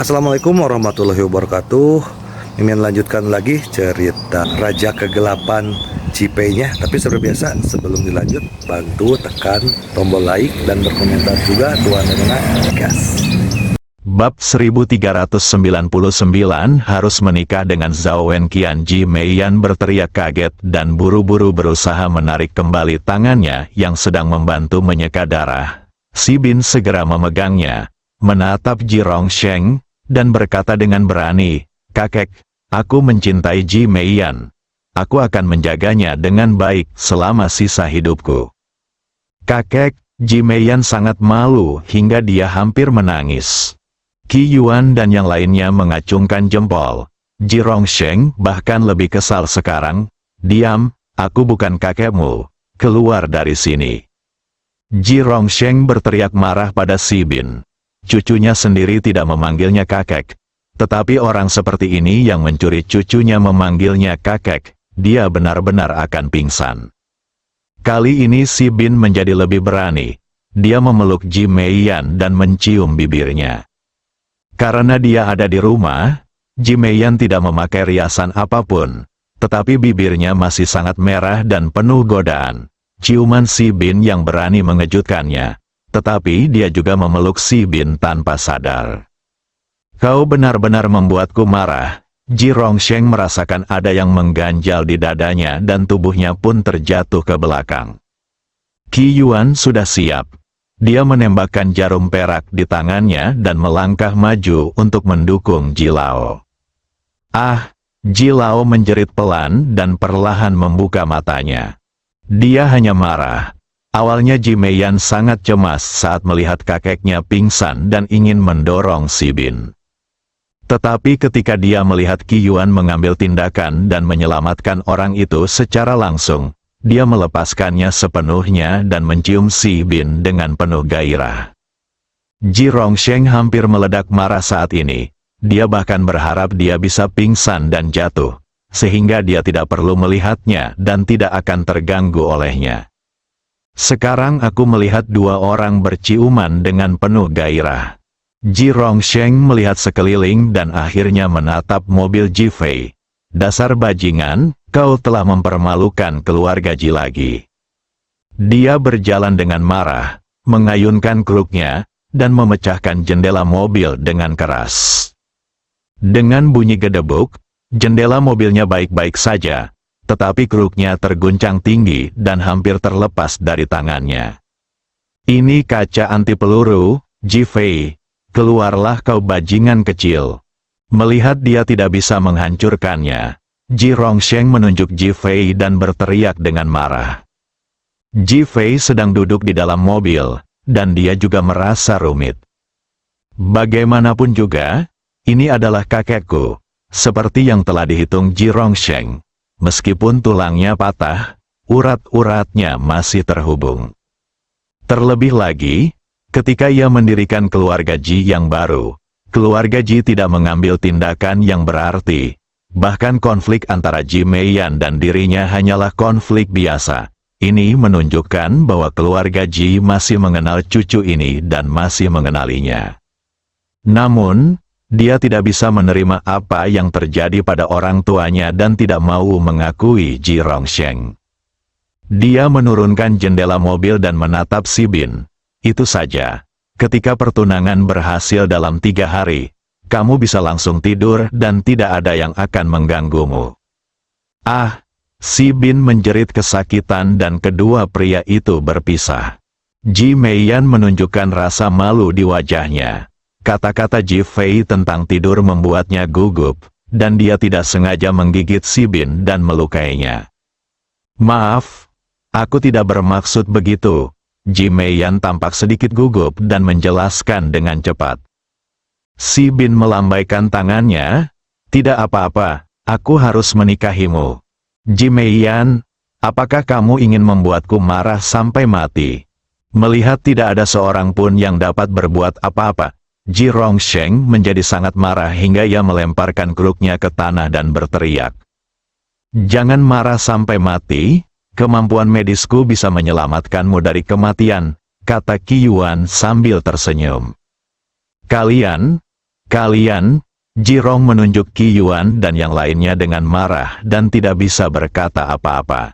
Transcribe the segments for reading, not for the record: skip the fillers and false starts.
Assalamualaikum warahmatullahi wabarakatuh. Mimin lanjutkan lagi cerita Raja Kegelapan Cipenya. Tapi seperti biasa, sebelum dilanjut, bantu tekan tombol like dan berkomentar juga tuan dan gas. Bab 1399 harus menikah dengan Zhao Wenqian. Ji Meiyan berteriak kaget dan buru-buru berusaha menarik kembali tangannya yang sedang membantu menyeka darah. Si Bin segera memegangnya, menatap Ji Rongsheng, dan berkata dengan berani, "Kakek, aku mencintai Ji Meiyan. Aku akan menjaganya dengan baik selama sisa hidupku." "Kakek," Ji Meiyan sangat malu hingga dia hampir menangis. Qi Yuan dan yang lainnya mengacungkan jempol. Ji Rongsheng bahkan lebih kesal sekarang. "Diam, aku bukan kakekmu. Keluar dari sini." Ji Rongsheng berteriak marah pada Si Bin. Cucunya sendiri tidak memanggilnya kakek. Tetapi orang seperti ini yang mencuri cucunya memanggilnya kakek, dia benar-benar akan pingsan. Kali ini Si Bin menjadi lebih berani. Dia memeluk Ji Meiyan dan mencium bibirnya. Karena dia ada di rumah, Ji Meiyan tidak memakai riasan apapun, tetapi bibirnya masih sangat merah dan penuh godaan. Ciuman Si Bin yang berani mengejutkannya, tetapi dia juga memeluk Si Bin tanpa sadar. "Kau benar-benar membuatku marah." Ji Rongsheng merasakan ada yang mengganjal di dadanya dan tubuhnya pun terjatuh ke belakang. Qi Yuan sudah siap. Dia menembakkan jarum perak di tangannya dan melangkah maju untuk mendukung Ji Lao. "Ah!" Ji Lao menjerit pelan dan perlahan membuka matanya. Dia hanya marah. Awalnya Ji Meiyan sangat cemas saat melihat kakeknya pingsan dan ingin mendorong Si Bin. Tetapi ketika dia melihat Qi Yuan mengambil tindakan dan menyelamatkan orang itu secara langsung, dia melepaskannya sepenuhnya dan mencium Si Bin dengan penuh gairah. Ji Rongsheng hampir meledak marah saat ini. Dia bahkan berharap dia bisa pingsan dan jatuh, sehingga dia tidak perlu melihatnya dan tidak akan terganggu olehnya. Sekarang aku melihat dua orang berciuman dengan penuh gairah. Ji Rongsheng melihat sekeliling dan akhirnya menatap mobil Ji Fei. "Dasar bajingan, kau telah mempermalukan keluarga Ji lagi." Dia berjalan dengan marah, mengayunkan kruknya, dan memecahkan jendela mobil dengan keras. Dengan bunyi gedebuk, jendela mobilnya baik-baik saja, tetapi kruknya terguncang tinggi dan hampir terlepas dari tangannya. "Ini kaca anti peluru, Ji Fei. Keluarlah kau bajingan kecil." Melihat dia tidak bisa menghancurkannya, Ji Rongsheng menunjuk Ji Fei dan berteriak dengan marah. Ji Fei sedang duduk di dalam mobil, dan dia juga merasa rumit. "Bagaimanapun juga, ini adalah kakekku," seperti yang telah dihitung Ji Rongsheng. Meskipun tulangnya patah, urat-uratnya masih terhubung. Terlebih lagi, ketika ia mendirikan keluarga Ji yang baru, keluarga Ji tidak mengambil tindakan yang berarti. Bahkan konflik antara Ji Meiyan dan dirinya hanyalah konflik biasa. Ini menunjukkan bahwa keluarga Ji masih mengenal cucu ini dan masih mengenalinya. Namun, dia tidak bisa menerima apa yang terjadi pada orang tuanya dan tidak mau mengakui Ji Rongsheng. Dia menurunkan jendela mobil dan menatap Si Bin. "Itu saja. Ketika pertunangan berhasil dalam 3 hari, kamu bisa langsung tidur dan tidak ada yang akan mengganggumu." "Ah!" Si Bin menjerit kesakitan dan kedua pria itu berpisah. Ji Meiyan menunjukkan rasa malu di wajahnya. Kata-kata Ji Fei tentang tidur membuatnya gugup, dan dia tidak sengaja menggigit Si Bin dan melukainya. "Maaf, aku tidak bermaksud begitu." Ji Meiyan tampak sedikit gugup dan menjelaskan dengan cepat. Si Bin melambaikan tangannya, "Tidak apa-apa, aku harus menikahimu." "Ji Meiyan, apakah kamu ingin membuatku marah sampai mati?" Melihat tidak ada seorang pun yang dapat berbuat apa-apa, Ji Rongsheng menjadi sangat marah hingga ia melemparkan kruknya ke tanah dan berteriak. "Jangan marah sampai mati, kemampuan medisku bisa menyelamatkanmu dari kematian," kata Qi Yuan sambil tersenyum. Kalian, Jirong menunjuk Qi Yuan dan yang lainnya dengan marah dan tidak bisa berkata apa-apa.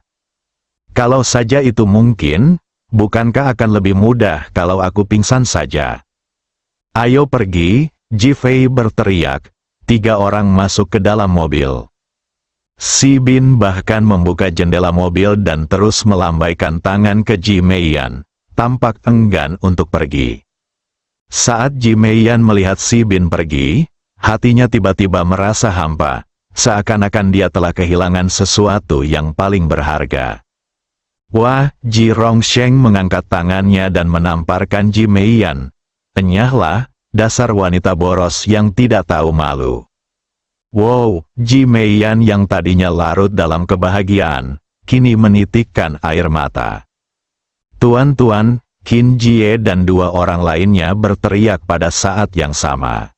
Kalau saja itu mungkin, bukankah akan lebih mudah kalau aku pingsan saja? Ayo pergi, Ji Fei berteriak. 3 orang masuk ke dalam mobil. Si Bin bahkan membuka jendela mobil dan terus melambaikan tangan ke Ji Meiyan, tampak enggan untuk pergi. Saat Ji Meiyan melihat Si Bin pergi, hatinya tiba-tiba merasa hampa, seakan-akan dia telah kehilangan sesuatu yang paling berharga. Wah, Ji Rongsheng mengangkat tangannya dan menamparkan Ji Meiyan. Enyahlah, dasar wanita boros yang tidak tahu malu. Wow, Ji Meiyan yang tadinya larut dalam kebahagiaan, kini menitikkan air mata. Tuan-tuan, Qin Jie dan 2 orang lainnya berteriak pada saat yang sama.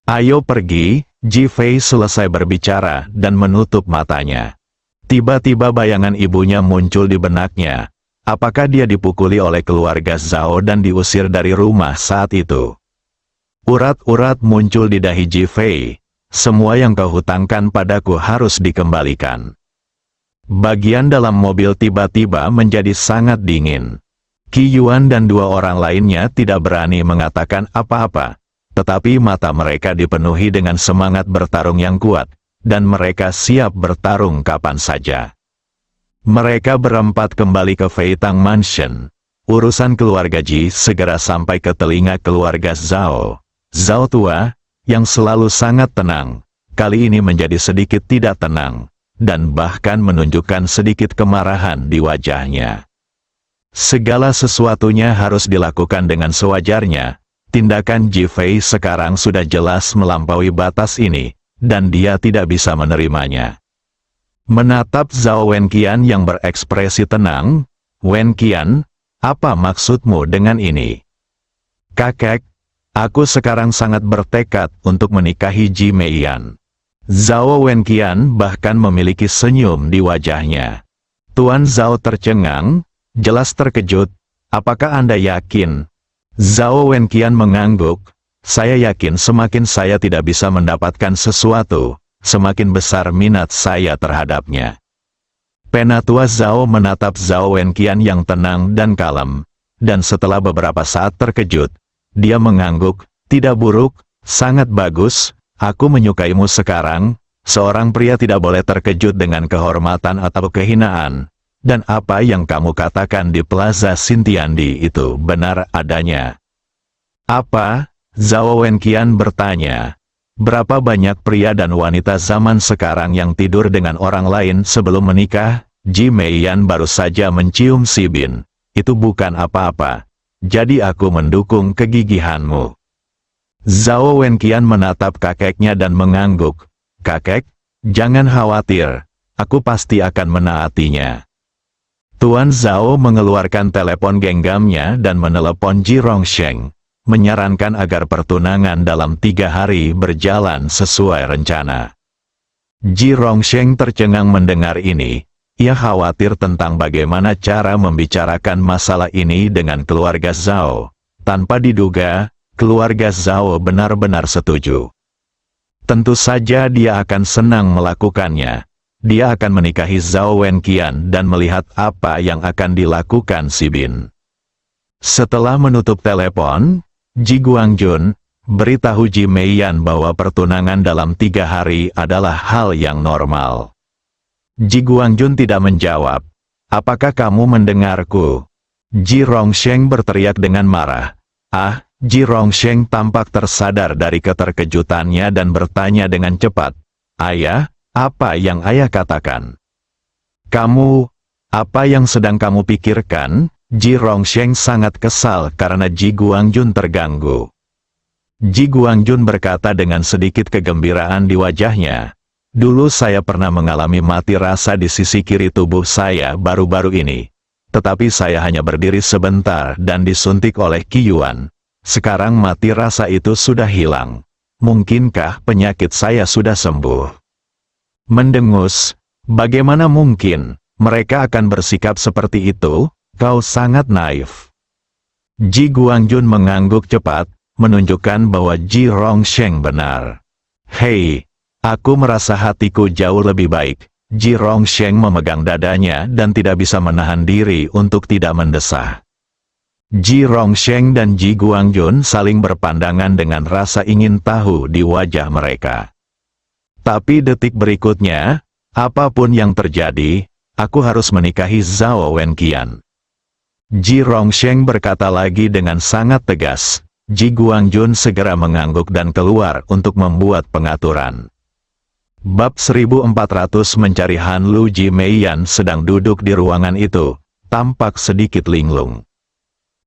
Ayo pergi, Ji Fei selesai berbicara dan menutup matanya. Tiba-tiba bayangan ibunya muncul di benaknya. Apakah dia dipukuli oleh keluarga Zhao dan diusir dari rumah saat itu? Urat-urat muncul di dahi Ji Fei. Semua yang kau hutangkan padaku harus dikembalikan. Bagian dalam mobil tiba-tiba menjadi sangat dingin. Qi Yuan dan 2 orang lainnya tidak berani mengatakan apa-apa, tetapi mata mereka dipenuhi dengan semangat bertarung yang kuat, dan mereka siap bertarung kapan saja. Mereka berempat kembali ke Feitang Mansion. Urusan keluarga Ji segera sampai ke telinga keluarga Zhao. Zhao tua, yang selalu sangat tenang, kali ini menjadi sedikit tidak tenang, dan bahkan menunjukkan sedikit kemarahan di wajahnya. Segala sesuatunya harus dilakukan dengan sewajarnya. Tindakan Ji Fei sekarang sudah jelas melampaui batas ini, dan dia tidak bisa menerimanya. Menatap Zhao Wenqian yang berekspresi tenang, Wenqian, apa maksudmu dengan ini? Kakek, aku sekarang sangat bertekad untuk menikahi Ji Meiyan. Zhao Wenqian bahkan memiliki senyum di wajahnya. Tuan Zhao tercengang, jelas terkejut. Apakah Anda yakin? Zhao Wenqian mengangguk. Saya yakin semakin saya tidak bisa mendapatkan sesuatu, semakin besar minat saya terhadapnya. Penatua Zhao menatap Zhao Wenqian yang tenang dan kalem, dan setelah beberapa saat terkejut, dia mengangguk. Tidak buruk, sangat bagus, aku menyukaimu sekarang. Seorang pria tidak boleh terkejut dengan kehormatan atau kehinaan, dan apa yang kamu katakan di Plaza Xintiandi itu benar adanya. Apa? Zhao Wenqian bertanya. Berapa banyak pria dan wanita zaman sekarang yang tidur dengan orang lain sebelum menikah? Ji Meiyan baru saja mencium Si Bin. Itu bukan apa-apa. Jadi aku mendukung kegigihanmu. Zhao Wenqian menatap kakeknya dan mengangguk. Kakek, jangan khawatir. Aku pasti akan menaatinya. Tuan Zhao mengeluarkan telepon genggamnya dan menelepon Ji Rongsheng, menyarankan agar pertunangan dalam 3 hari berjalan sesuai rencana. Ji Rongsheng tercengang mendengar ini. Ia khawatir tentang bagaimana cara membicarakan masalah ini dengan keluarga Zhao. Tanpa diduga, keluarga Zhao benar-benar setuju. Tentu saja dia akan senang melakukannya. Dia akan menikahi Zhao Wenqian dan melihat apa yang akan dilakukan Si Bin. Setelah menutup telepon, Ji Guangjun beritahu Ji Meiyan bahwa pertunangan dalam 3 hari adalah hal yang normal. Ji Guangjun tidak menjawab. Apakah kamu mendengarku? Ji Rongsheng berteriak dengan marah. Ji Rongsheng tampak tersadar dari keterkejutannya dan bertanya dengan cepat. Ayah, apa yang ayah katakan? Kamu, apa yang sedang kamu pikirkan? Ji Rongsheng sangat kesal karena Ji Guangjun terganggu. Ji Guangjun berkata dengan sedikit kegembiraan di wajahnya. Dulu saya pernah mengalami mati rasa di sisi kiri tubuh saya baru-baru ini. Tetapi saya hanya berdiri sebentar dan disuntik oleh Qi Yuan. Sekarang mati rasa itu sudah hilang. Mungkinkah penyakit saya sudah sembuh? Mendengus, bagaimana mungkin mereka akan bersikap seperti itu? Kau sangat naif. Ji Guangjun mengangguk cepat. menunjukkan bahwa Ji Rongsheng benar. Hei, aku merasa hatiku jauh lebih baik. Ji Rongsheng memegang dadanya dan tidak bisa menahan diri untuk tidak mendesah. Ji Rongsheng dan Ji Guangjun saling berpandangan dengan rasa ingin tahu di wajah mereka. Tapi detik berikutnya, apapun yang terjadi, aku harus menikahi Zhao Wenqian. Ji Rongsheng berkata lagi dengan sangat tegas. Ji Guangjun segera mengangguk dan keluar untuk membuat pengaturan. Bab 1400 mencari Han Lu. Ji Meiyan sedang duduk di ruangan itu, tampak sedikit linglung.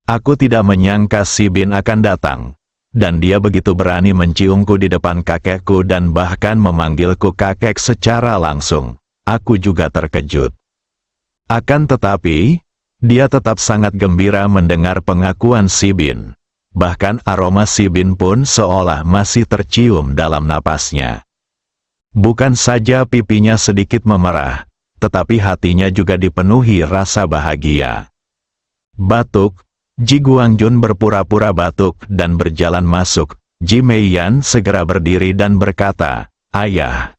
Aku tidak menyangka Si Bin akan datang, dan dia begitu berani menciumku di depan kakekku dan bahkan memanggilku kakek secara langsung. Aku juga terkejut. Akan tetapi, dia tetap sangat gembira mendengar pengakuan Si Bin. Bahkan aroma Si Bin pun seolah masih tercium dalam napasnya. Bukan saja pipinya sedikit memerah, tetapi hatinya juga dipenuhi rasa bahagia. Batuk. Ji Guangjun berpura-pura batuk dan berjalan masuk. Ji Meiyan segera berdiri dan berkata, "Ayah."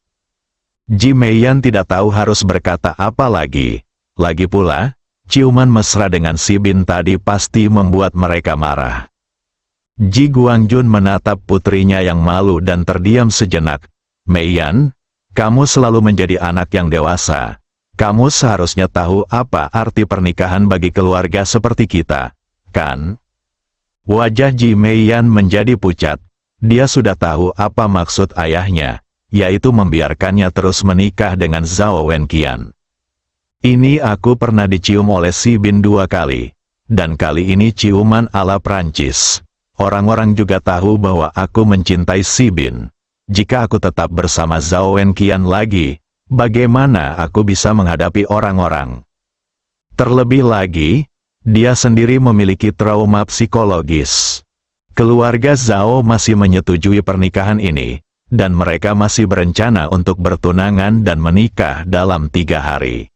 Ji Meiyan tidak tahu harus berkata apa lagi. Lagi pula, ciuman mesra dengan Si Bin tadi pasti membuat mereka marah. Ji Guangjun menatap putrinya yang malu dan terdiam sejenak. "Meiyan, kamu selalu menjadi anak yang dewasa. Kamu seharusnya tahu apa arti pernikahan bagi keluarga seperti kita, kan?" Wajah Ji Meiyan menjadi pucat. Dia sudah tahu apa maksud ayahnya, yaitu membiarkannya terus menikah dengan Zhao Wenqian. "Ini aku pernah dicium oleh Si Bin 2 kali, dan kali ini ciuman ala Prancis. Orang-orang juga tahu bahwa aku mencintai Si Bin. Jika aku tetap bersama Zhao Wenqian lagi, bagaimana aku bisa menghadapi orang-orang? Terlebih lagi, dia sendiri memiliki trauma psikologis. Keluarga Zhao masih menyetujui pernikahan ini, dan mereka masih berencana untuk bertunangan dan menikah dalam 3 hari.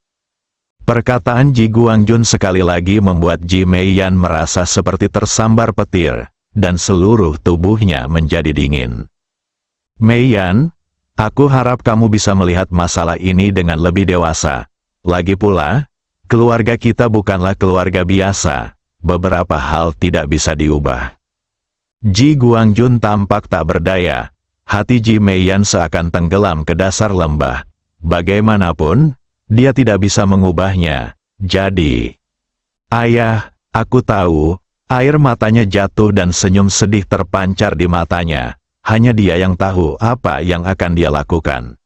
Perkataan Ji Guangjun sekali lagi membuat Ji Meiyan merasa seperti tersambar petir, dan seluruh tubuhnya menjadi dingin. "Meiyan, aku harap kamu bisa melihat masalah ini dengan lebih dewasa. Lagi pula, keluarga kita bukanlah keluarga biasa, beberapa hal tidak bisa diubah." Ji Guangjun tampak tak berdaya, hati Ji Meiyan seakan tenggelam ke dasar lembah. Bagaimanapun, dia tidak bisa mengubahnya. Jadi, "Ayah, aku tahu." Air matanya jatuh dan senyum sedih terpancar di matanya. Hanya dia yang tahu apa yang akan dia lakukan.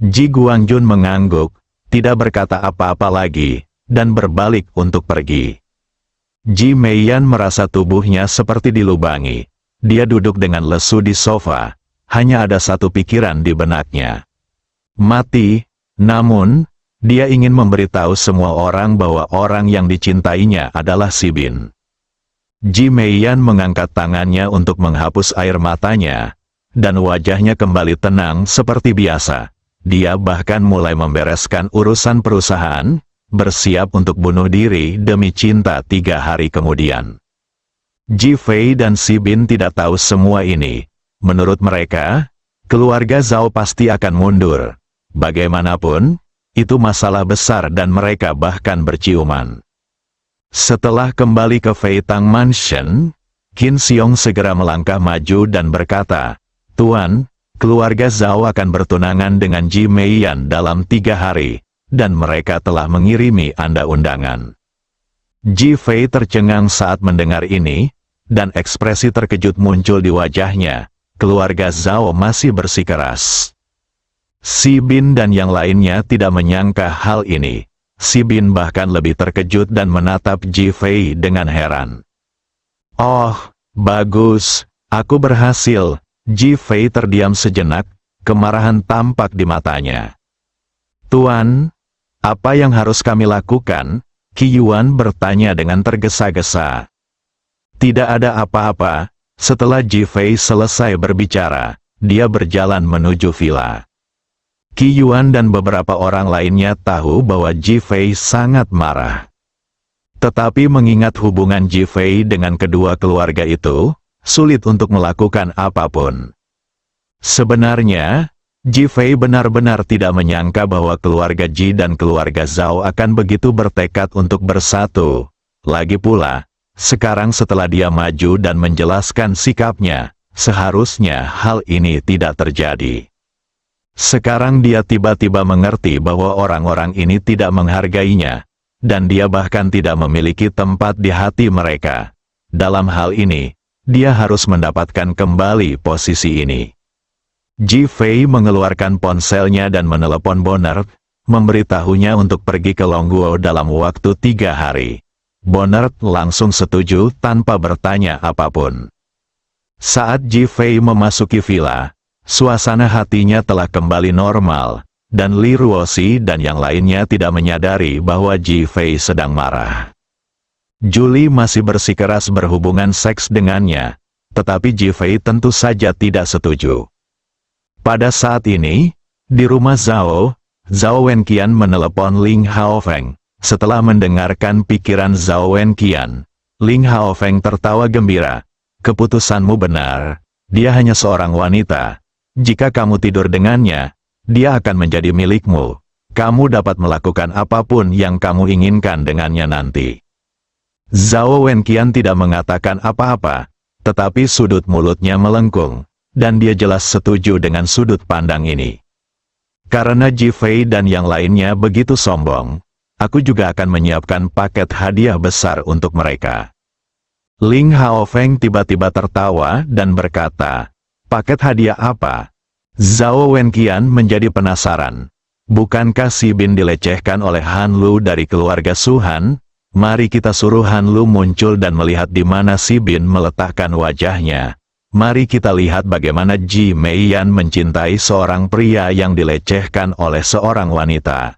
Ji Guangjun mengangguk, tidak berkata apa-apa lagi, dan berbalik untuk pergi. Ji Meiyan merasa tubuhnya seperti dilubangi. Dia duduk dengan lesu di sofa, hanya ada satu pikiran di benaknya. Mati, namun, dia ingin memberitahu semua orang bahwa orang yang dicintainya adalah Si Bin. Ji Meiyan mengangkat tangannya untuk menghapus air matanya, dan wajahnya kembali tenang seperti biasa. Dia bahkan mulai membereskan urusan perusahaan, bersiap untuk bunuh diri demi cinta 3 hari kemudian. Ji Fei dan Si Bin tidak tahu semua ini. Menurut mereka, keluarga Zhao pasti akan mundur. Bagaimanapun, itu masalah besar dan mereka bahkan berciuman. Setelah kembali ke Feitang Mansion, Qin Xiong segera melangkah maju dan berkata, "Tuan, keluarga Zhao akan bertunangan dengan Ji Meiyan dalam 3 hari, dan mereka telah mengirimi Anda undangan." Ji Fei tercengang saat mendengar ini, dan ekspresi terkejut muncul di wajahnya. Keluarga Zhao masih bersikeras. Si Bin dan yang lainnya tidak menyangka hal ini. Si Bin bahkan lebih terkejut dan menatap Ji Fei dengan heran. "Oh, bagus, aku berhasil." Ji Fei terdiam sejenak, kemarahan tampak di matanya. "Tuan, apa yang harus kami lakukan?" Qi Yuan bertanya dengan tergesa-gesa. Tidak ada apa-apa. Setelah Ji Fei selesai berbicara, dia berjalan menuju villa. Qi Yuan dan beberapa orang lainnya tahu bahwa Ji Fei sangat marah. Tetapi mengingat hubungan Ji Fei dengan kedua keluarga itu, sulit untuk melakukan apapun. Sebenarnya, Ji Fei benar-benar tidak menyangka bahwa keluarga Ji dan keluarga Zhao akan begitu bertekad untuk bersatu. Lagi pula, sekarang setelah dia maju dan menjelaskan sikapnya, seharusnya hal ini tidak terjadi. Sekarang dia tiba-tiba mengerti bahwa orang-orang ini tidak menghargainya, dan dia bahkan tidak memiliki tempat di hati mereka. Dalam hal ini, dia harus mendapatkan kembali posisi ini. Ji Fei mengeluarkan ponselnya dan menelepon Bonner, memberitahunya untuk pergi ke Longguo dalam waktu 3 hari. Bonner langsung setuju tanpa bertanya apapun. Saat Ji Fei memasuki villa, suasana hatinya telah kembali normal, dan Li Ruoxi dan yang lainnya tidak menyadari bahwa Ji Fei sedang marah. Julie masih bersikeras berhubungan seks dengannya, tetapi Ji Fei tentu saja tidak setuju. Pada saat ini, di rumah Zhao Wenqian menelepon Ling Haofeng. Setelah mendengarkan pikiran Zhao Wenqian, Ling Haofeng tertawa gembira. Keputusanmu benar, dia hanya seorang wanita. Jika kamu tidur dengannya, dia akan menjadi milikmu. Kamu dapat melakukan apapun yang kamu inginkan dengannya nanti. Zhao Wenqian tidak mengatakan apa-apa, tetapi sudut mulutnya melengkung. Dan dia jelas setuju dengan sudut pandang ini. Karena Ji Fei dan yang lainnya begitu sombong, aku juga akan menyiapkan paket hadiah besar untuk mereka. Ling Haofeng tiba-tiba tertawa dan berkata, paket hadiah apa? Zhao Wenqian menjadi penasaran. Bukankah Si Bin dilecehkan oleh Han Lu dari keluarga Su Han? Mari kita suruh Han Lu muncul dan melihat di mana Si Bin meletakkan wajahnya. Mari kita lihat bagaimana Ji Meiyan mencintai seorang pria yang dilecehkan oleh seorang wanita.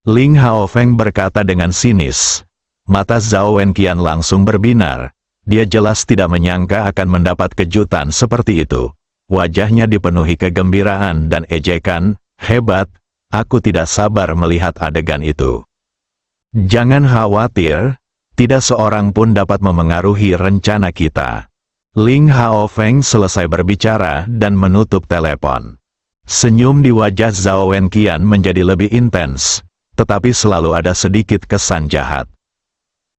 Ling Haofeng berkata dengan sinis. Mata Zhao Wenqian langsung berbinar. Dia jelas tidak menyangka akan mendapat kejutan seperti itu. Wajahnya dipenuhi kegembiraan dan ejekan. Hebat, aku tidak sabar melihat adegan itu. Jangan khawatir, tidak seorang pun dapat memengaruhi rencana kita. Ling Haofeng selesai berbicara dan menutup telepon. Senyum di wajah Zhao Wenqian menjadi lebih intens, tetapi selalu ada sedikit kesan jahat.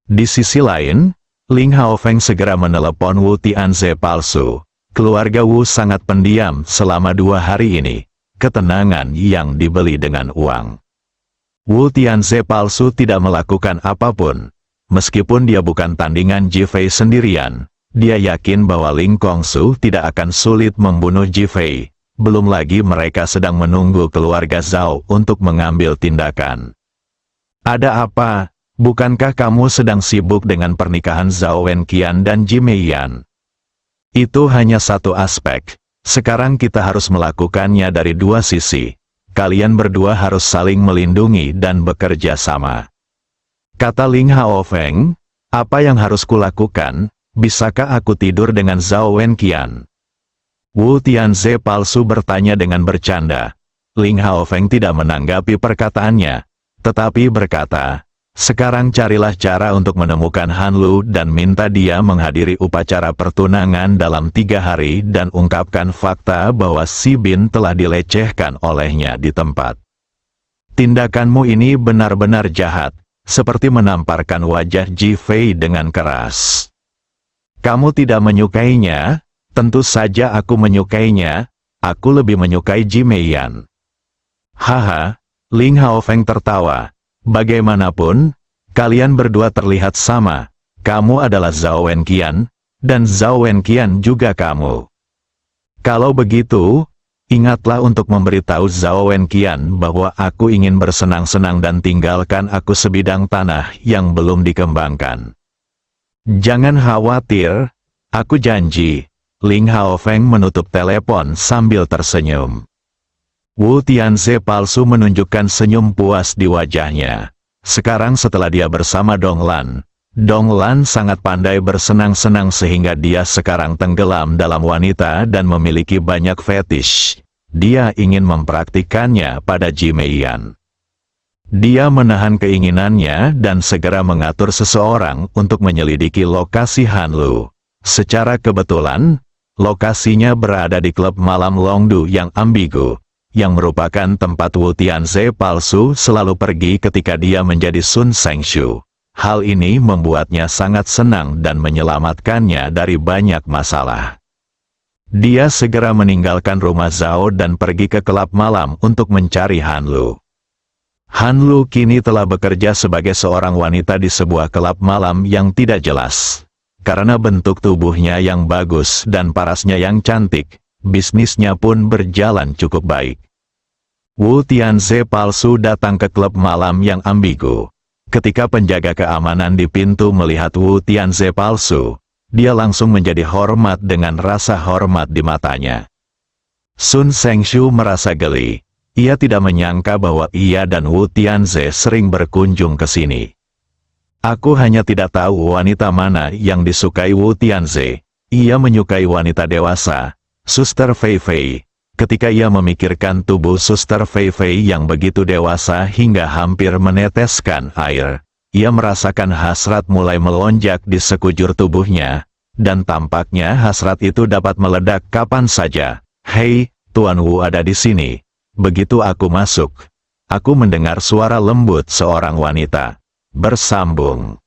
Di sisi lain, Ling Haofeng segera menelepon Wu Tianze palsu. Keluarga Wu sangat pendiam selama 2 hari ini. Ketenangan yang dibeli dengan uang. Wu Tianze palsu tidak melakukan apapun. Meskipun dia bukan tandingan Ji Fei sendirian, dia yakin bahwa Ling Kongsu tidak akan sulit membunuh Ji Fei. Belum lagi mereka sedang menunggu keluarga Zhao untuk mengambil tindakan. Ada apa? Bukankah kamu sedang sibuk dengan pernikahan Zhao Wenqian dan Ji Meiyan? Itu hanya satu aspek. Sekarang kita harus melakukannya dari 2 sisi. Kalian berdua harus saling melindungi dan bekerja sama. Kata Ling Haofeng, apa yang harus kulakukan? Bisakah aku tidur dengan Zhao Wenqian? Wu Tianze palsu bertanya dengan bercanda. Ling Haofeng tidak menanggapi perkataannya, tetapi berkata, sekarang carilah cara untuk menemukan Han Lu dan minta dia menghadiri upacara pertunangan dalam 3 hari dan ungkapkan fakta bahwa Si Bin telah dilecehkan olehnya di tempat. Tindakanmu ini benar-benar jahat, seperti menamparkan wajah Ji Fei dengan keras. Kamu tidak menyukainya? Tentu saja aku menyukainya. Aku lebih menyukai Ji Meiyan. Haha, Ling Haofeng tertawa. Bagaimanapun, kalian berdua terlihat sama. Kamu adalah Zhao Wenqian, dan Zhao Wenqian juga kamu. Kalau begitu, ingatlah untuk memberitahu Zhao Wenqian bahwa aku ingin bersenang-senang dan tinggalkan aku sebidang tanah yang belum dikembangkan. Jangan khawatir, aku janji. Ling Haofeng menutup telepon sambil tersenyum. Wu Tianze palsu menunjukkan senyum puas di wajahnya. Sekarang setelah dia bersama Dong Lan sangat pandai bersenang-senang sehingga dia sekarang tenggelam dalam wanita dan memiliki banyak fetish. Dia ingin mempraktikkannya pada Ji Meiyan. Dia menahan keinginannya dan segera mengatur seseorang untuk menyelidiki lokasi Han Lu. Secara kebetulan, lokasinya berada di klub malam Longdu yang ambigu, yang merupakan tempat Wu Tianze palsu selalu pergi ketika dia menjadi Sun Sengshu. Hal ini membuatnya sangat senang dan menyelamatkannya dari banyak masalah. Dia segera meninggalkan rumah Zhao dan pergi ke klub malam untuk mencari Han Lu. Han Lu kini telah bekerja sebagai seorang wanita di sebuah klub malam yang tidak jelas. Karena bentuk tubuhnya yang bagus dan parasnya yang cantik, bisnisnya pun berjalan cukup baik. Wu Tianze palsu datang ke klub malam yang ambigu. Ketika penjaga keamanan di pintu melihat Wu Tianze palsu, dia langsung menjadi hormat dengan rasa hormat di matanya. Sun Sengshu merasa geli. Ia tidak menyangka bahwa ia dan Wu Tianze sering berkunjung ke sini. Aku hanya tidak tahu wanita mana yang disukai Wu Tianze. Ia menyukai wanita dewasa, Suster Fei Fei. Ketika ia memikirkan tubuh Suster Fei Fei yang begitu dewasa hingga hampir meneteskan air, ia merasakan hasrat mulai melonjak di sekujur tubuhnya, dan tampaknya hasrat itu dapat meledak kapan saja. Hei, Tuan Wu ada di sini. Begitu aku masuk, aku mendengar suara lembut seorang wanita. Bersambung.